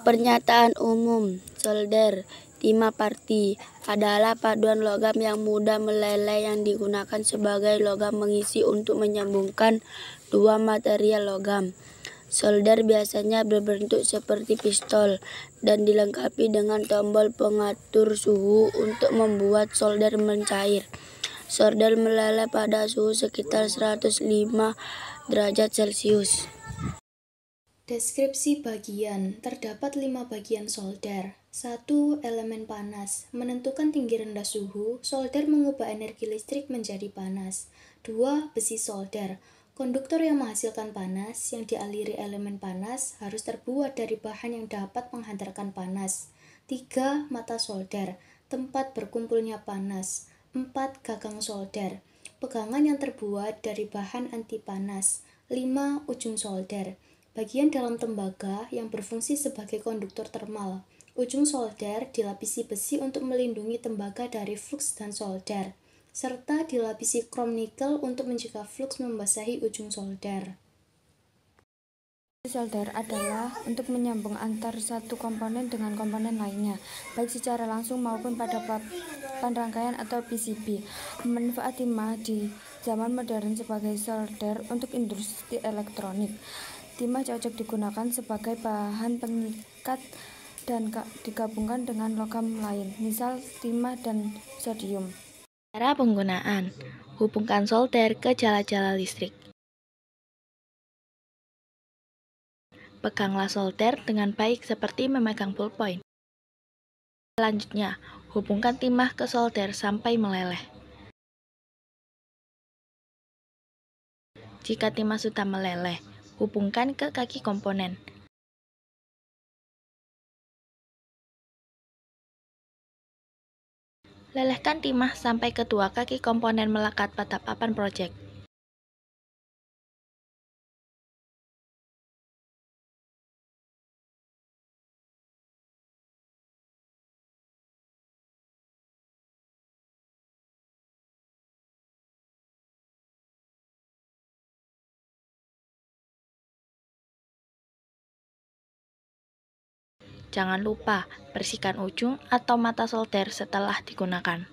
Pernyataan umum, solder, timah parti, adalah paduan logam yang mudah meleleh yang digunakan sebagai logam mengisi untuk menyambungkan dua material logam. Solder biasanya berbentuk seperti pistol dan dilengkapi dengan tombol pengatur suhu untuk membuat solder mencair. Solder meleleh pada suhu sekitar 105 derajat Celcius. Deskripsi bagian. Terdapat 5 bagian solder. 1. Elemen panas. Menentukan tinggi rendah suhu, solder mengubah energi listrik menjadi panas. 2. Besi solder. Konduktor yang menghasilkan panas, yang dialiri elemen panas, harus terbuat dari bahan yang dapat menghantarkan panas. 3. Mata solder. Tempat berkumpulnya panas. 4. Gagang solder. Pegangan yang terbuat dari bahan anti panas. 5. Ujung solder. Bagian dalam tembaga yang berfungsi sebagai konduktor termal. Ujung solder dilapisi besi untuk melindungi tembaga dari fluks dan solder, serta dilapisi krom nikel untuk mencegah fluks membasahi ujung solder. Solder adalah untuk menyambung antar satu komponen dengan komponen lainnya, baik secara langsung maupun pada papan rangkaian atau PCB. Manfaat timah di zaman modern sebagai solder untuk industri elektronik. Timah cocok digunakan sebagai bahan pengikat dan digabungkan dengan logam lain, misal timah dan sodium. Cara penggunaan: hubungkan solder ke jala-jala listrik. Peganglah solder dengan baik seperti memegang ballpoint. Selanjutnya, hubungkan timah ke solder sampai meleleh. Jika timah sudah meleleh, hubungkan ke kaki komponen. Lelehkan timah sampai kedua kaki komponen melekat pada papan projek. Jangan lupa bersihkan ujung atau mata solder setelah digunakan.